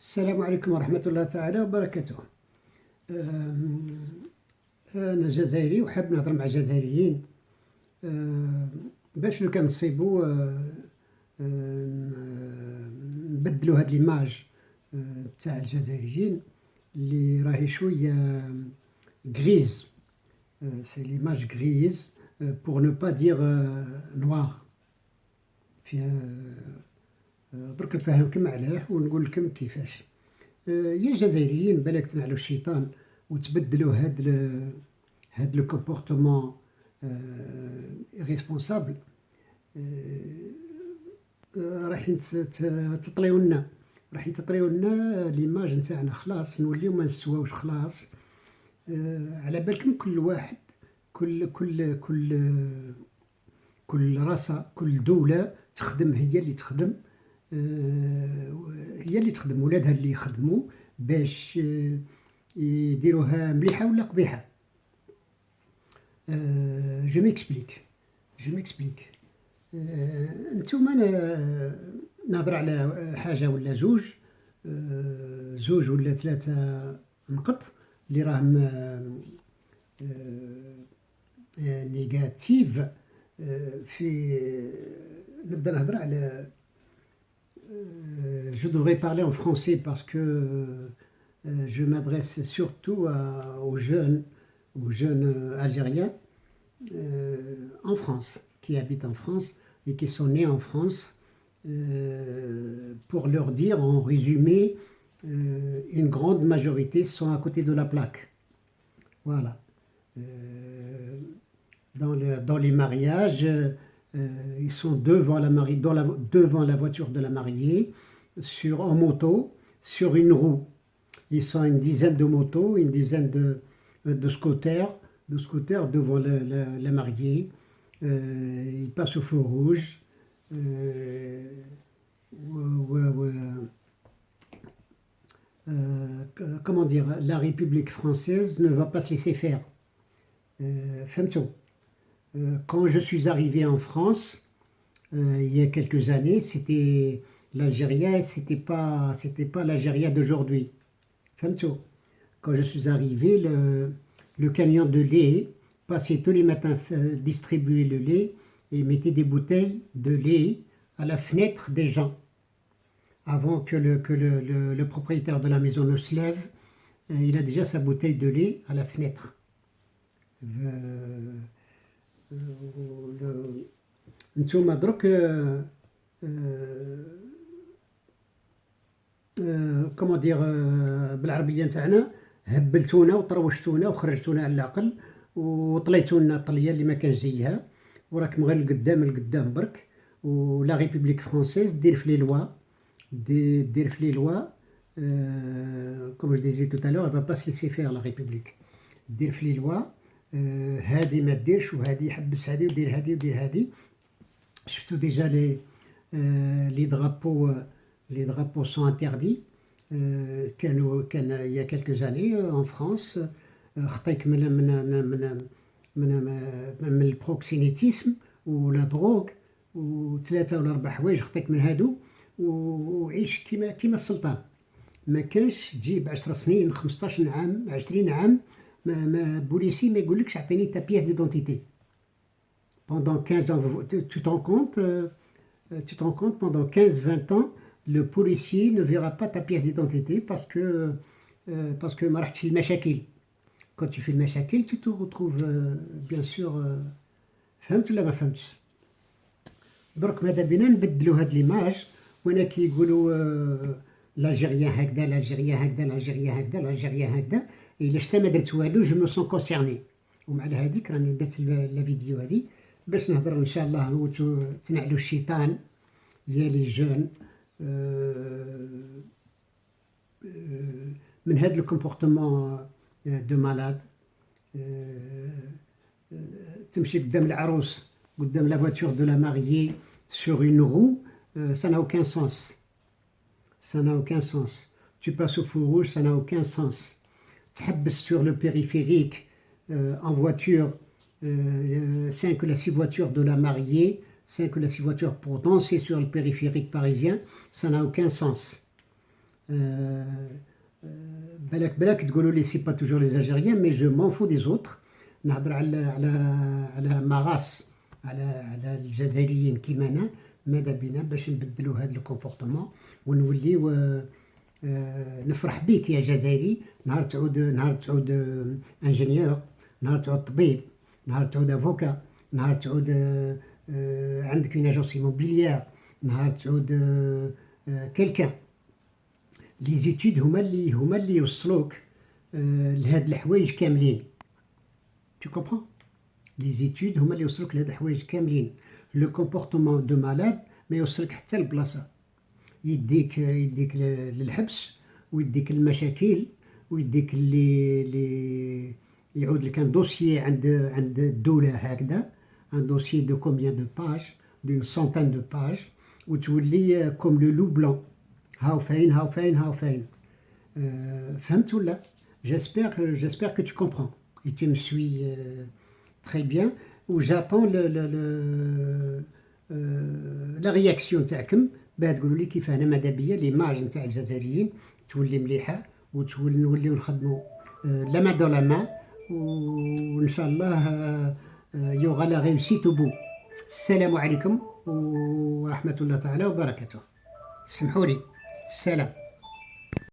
السلام عليكم ورحمة الله تعالى وبركاته. أنا جزائري وحاب نهضر مع الجزائريين باش لو كان نصيبو نبدلو هاد ليماج تاع الجزائريين اللي راهي شوية غريز. سي ليماج غريز بور نو با دير نوار. فيها درك نفهمكم علاه ونقول لكم كيفاش. يا الجزائريين بالك تنعلو الشيطان وتبدلوا هاد لو كومبورتمون ريسبونسابل. رايحين تطليو لنا ليماج نتاعنا، خلاص نوليو ما نسواوش خلاص. على بالكم كل واحد كل راسة كل دولة تخدم، هي اللي تخدم ولادها اللي يخدموا باش يديروها مليحة ولا قبيحة. جو ميكسبليك. انتوما نهضر على حاجة ولا زوج ولا ثلاثة نقط اللي راهم نيجاتيف. في نبدأ نهضر على je devrais parler en français parce que je m'adresse surtout aux jeunes algériens en France, qui habitent en France et qui sont nés en France, pour leur dire en résumé, une grande majorité sont à côté de la plaque. Voilà. Dans les mariages, ils sont devant la voiture de la mariée, en moto, sur une roue. Ils sont une dizaine de motos, une dizaine de scooters devant la mariée. Ils passent au feu rouge. Comment dire, la République française ne va pas se laisser faire. فهمتوا. Quand je suis arrivé en France, il y a quelques années, c'était l'Algérie, c'était pas l'Algérie d'aujourd'hui. فهمتوا. Quand je suis arrivé, le camion de lait passait tous les matins distribuer le lait et mettait des bouteilles de lait à la fenêtre des gens. Avant que le propriétaire de la maison ne se lève, il a déjà sa bouteille de lait à la fenêtre. نتوما درك كومون دير بالعربيه نتاعنا هبلتونا وطروشتونا وخرجتونا على العقل وطليتونا طليه اللي ما كانش زيها، وراكم غير القدام برك. ولا ريبوبليك فرونسيز دير في لي لوا كوم جو ديزي توت الور، elle va pas se laisser faire la république. دير في لي لوا هادي ما ديرش وهادي حبس هادي ودير هادي ودير هادي. شفتوا ديجا لي درابو sont interdits. كان il y a quelques années en France. خطيك من البروكسينيتيسم ولا دروغ وثلاثة ولا 4 حوايج خطيك من هادو وعيش كيما السلطان. ما كانش تجيب 10 سنين 15 عام 20 عام ما بوليسي ما يقولكش اعطيني تا بياس ديدونتيتي. Pendant 15 ans, tu te rends compte, pendant 15-20 ans, le policier ne verra pas ta pièce d'identité parce que ما رحتش المشاكل. Quand tu fais المشاكل, tu te retrouves bien sûr. فهمت ولا ما فهمتش؟ درك ماذا بينا نبدلوا هاد ليماج. وانا كي يقولوا l'Algérien هكذا l'Algérien هكذا إلا شتا ما درت والو جو مو سون كونسيرني. ومع هذيك راني درت لا فيديو هذه باش نهضر ان شاء الله تنعلو الشيطان يا لي جون من هذا الكومبورتمون دو مالاد. تمشي قدام العروس قدام لا فواتور دو لا ماريي sur une roue, ça n'a aucun sens. Tu passes au feu rouge, ça n'a aucun sens. تحبس sur le périphérique en voiture, 5 ou 6 voitures de la mariée, 5 ou 6 voitures pour danser sur le périphérique parisien, ça n'a aucun sens. بالك تقولوا لي سي با توجور لي زالجيريان، مي جو مون فو دي زوتر. نهضر على ماغاس، على الجزائريين كيما انا. ماذا بينا باش نبدلوا هذا الكومبورتمون ونوليو نفرح بيك يا جزائري. نهار تعود انجينيور، نهار تعود طبيب، نهار تعود افوكا، نهار تعود عندك اون اجونس ايموبيليير، نهار تعود كلكان. لي زيتود هما اللي يوصلوك لهاد الحوايج كاملين. Tu comprends? لي زيتود هما اللي يوصلوك لهاد الحوايج كاملين. لو كومبورتمون دو مالاد ما يوصلك حتى لبلاصه، يديك للحبس، ويديك المشاكل، ويديك اللي يعود لك ان دوسيي عند الدوله هكذا، ان دوسيي دو كومبيان دو باج، دون سونتان دو باج، وتولي كوم لو لو بلون، هاو فاين هاو فاين هاو فاين. فهمت ولا؟ J'espère que tu comprends et tu me suis très bien. وجاتون لا رياكسيون تاعكم باه تقولوا لي كيف انا ماذا بيا ليماج نتاع الجزائريين تولي مليحه، نوليو نخدموا لا ما دو لا ما، وان شاء الله يوغا لا ريوسيت او بو. السلام عليكم ورحمه الله تعالى وبركاته. سمحوا لي. السلام.